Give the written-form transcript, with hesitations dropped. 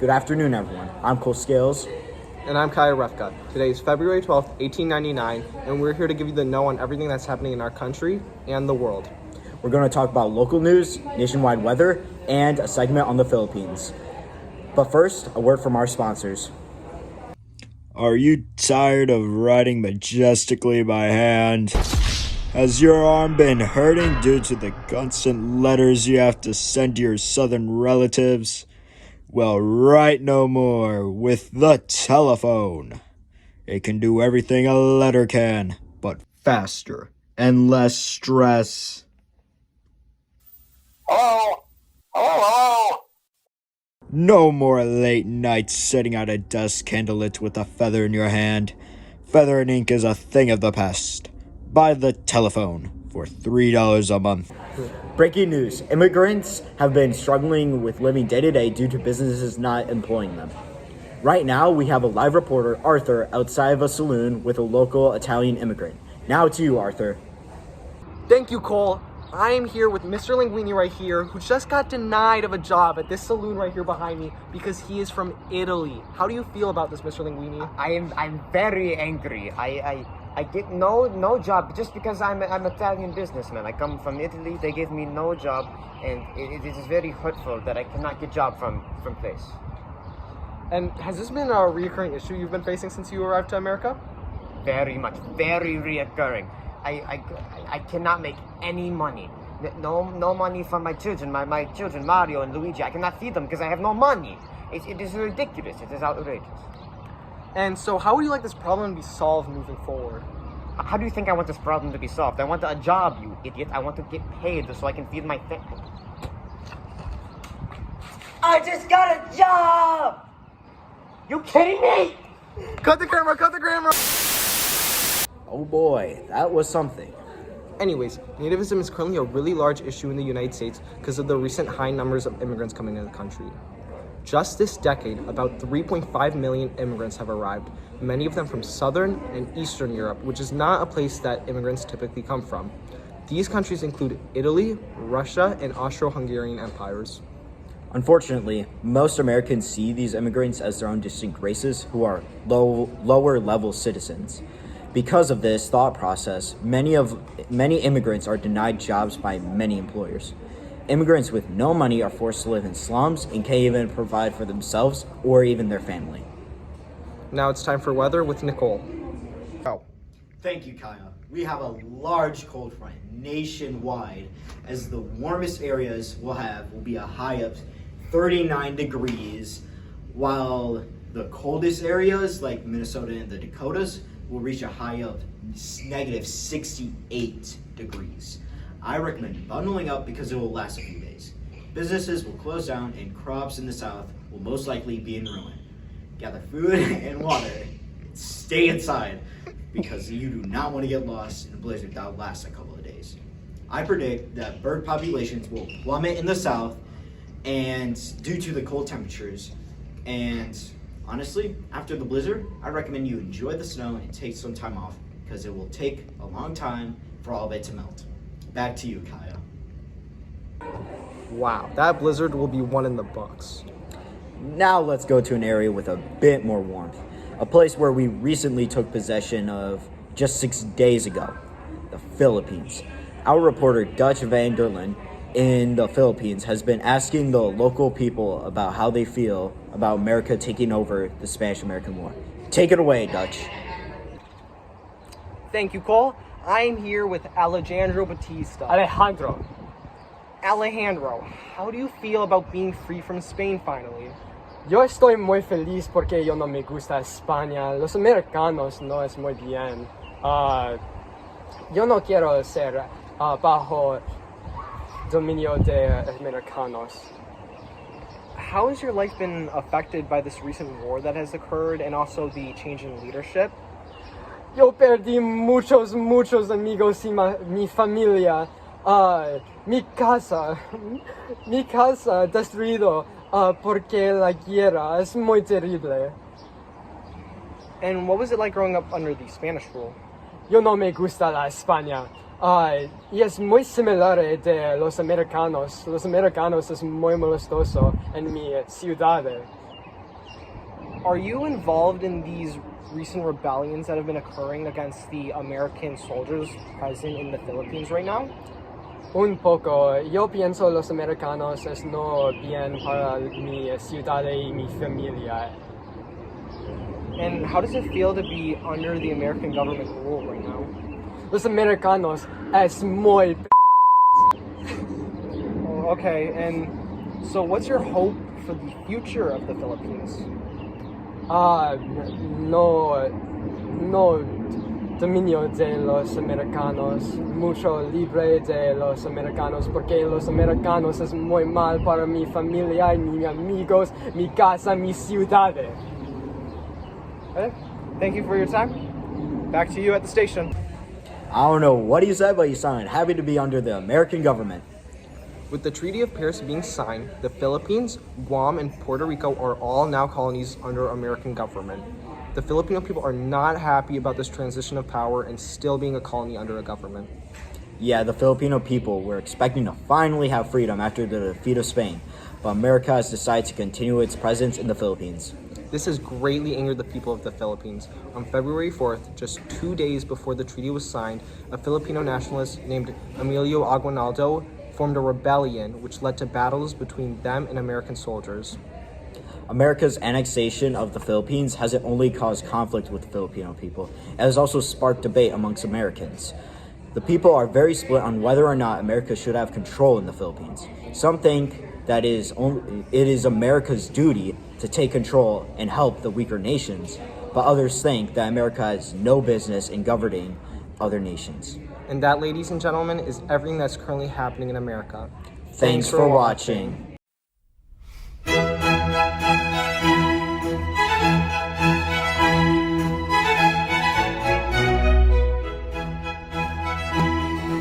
Good afternoon, everyone. I'm Cole Scales. And I'm Kaya Refka. Today is February 12th, 1899, and we're here to give you the know on everything that's happening in our country and the world. We're going to talk about local news, nationwide weather, and a segment on the Philippines. But first, a word from our sponsors. Are you tired of writing majestically by hand? Has your arm been hurting due to the constant letters you have to send to your southern relatives? Well, write no more with the telephone. It can do everything a letter can, but faster and less stress. Hello? No more late nights sitting at a desk candlelit with a feather in your hand. Feather and ink is a thing of the past. Buy the telephone for $3 a month. Breaking news. Immigrants have been struggling with living day to day due to businesses not employing them. Right now, we have a live reporter, Arthur, outside of a saloon with a local Italian immigrant. Now to you, Arthur. Thank you, Cole. I am here with Mr. Linguini right here, who just got denied of a job at this saloon right here behind me because he is from Italy. How do you feel about this, Mr. Linguini? I'm very angry. I get no job just because I'm Italian businessman. I come from Italy. They give me no job, and it is very hurtful that I cannot get job from place. And has this been a reoccurring issue you've been facing since you arrived to America? Very much, very reoccurring. I cannot make any money. No money for my children. My children, Mario and Luigi. I cannot feed them because I have no money. It is ridiculous. It is outrageous. And so how would you like this problem to be solved moving forward? How do you think I want this problem to be solved? I want a job, you idiot. I want to get paid so I can feed my family. I just got a job! You kidding me? Cut the camera! Oh boy, that was something. Anyways, nativism is currently a really large issue in the United States because of the recent high numbers of immigrants coming into the country. Just this decade, about 3.5 million immigrants have arrived, many of them from Southern and Eastern Europe, which is not a place that immigrants typically come from. These countries include Italy, Russia, and Austro-Hungarian empires. Unfortunately, most Americans see these immigrants as their own distinct races who are lower level citizens. Because of this thought process, many immigrants are denied jobs by many employers. Immigrants with no money are forced to live in slums and can't even provide for themselves or even their family. Now it's time for weather with Nicole. Thank you, Kaya. We have a large cold front nationwide, as the warmest areas will be a high of 39 degrees, while the coldest areas like Minnesota and the Dakotas will reach a high of negative 68 degrees. I recommend bundling up because it will last a few days. Businesses will close down and crops in the south will most likely be in ruin. Gather food and water. Stay inside because you do not want to get lost in a blizzard that will last a couple of days. I predict that bird populations will plummet in the south and due to the cold temperatures. And honestly, after the blizzard, I recommend you enjoy the snow and take some time off because it will take a long time for all of it to melt. Back to you, Kaya. Wow, that blizzard will be one in the books. Now let's go to an area with a bit more warmth. A place where we recently took possession of just 6 days ago, the Philippines. Our reporter Dutch van der Linde in the Philippines has been asking the local people about how they feel about America taking over the Spanish-American War. Take it away, Dutch. Thank you, Cole. I am here with Alejandro Batista. Alejandro. Alejandro, how do you feel about being free from Spain finally? Yo estoy muy feliz porque yo no me gusta España. Los americanos no es muy bien. Yo no quiero ser bajo dominio de americanos. How has your life been affected by this recent war that has occurred and also the change in leadership? Yo perdí muchos amigos y mi familia. Mi casa destruido porque la guerra es muy terrible. And what was it like growing up under the Spanish rule? Yo no me gusta la España. Y es muy similar de los americanos. Los americanos es muy molestoso en mi ciudad. Are you involved in these recent rebellions that have been occurring against the American soldiers present in the Philippines right now? Un poco. Yo pienso los americanos es no bien para mi ciudad y mi familia. And how does it feel to be under the American government rule right now? Los americanos es muy Okay, and so what's your hope for the future of the Philippines? no dominio de los americanos, mucho libre de los americanos, porque los americanos es muy mal para mi familia y mis amigos, mi casa, mi ciudad. Okay. Thank you for your time. Back to you at the station. I don't know what he said, but he sounded happy to be under the American government. With the Treaty of Paris being signed, the Philippines, Guam, and Puerto Rico are all now colonies under American government. The Filipino people are not happy about this transition of power and still being a colony under a government. Yeah, the Filipino people were expecting to finally have freedom after the defeat of Spain, but America has decided to continue its presence in the Philippines. This has greatly angered the people of the Philippines. On February 4th, just 2 days before the treaty was signed, a Filipino nationalist named Emilio Aguinaldo formed a rebellion which led to battles between them and American soldiers. America's annexation of the Philippines hasn't only caused conflict with the Filipino people, it has also sparked debate amongst Americans. The people are very split on whether or not America should have control in the Philippines. Some think that it is America's duty to take control and help the weaker nations, but others think that America has no business in governing other nations. And that, ladies and gentlemen, is everything that's currently happening in America. Thanks for watching.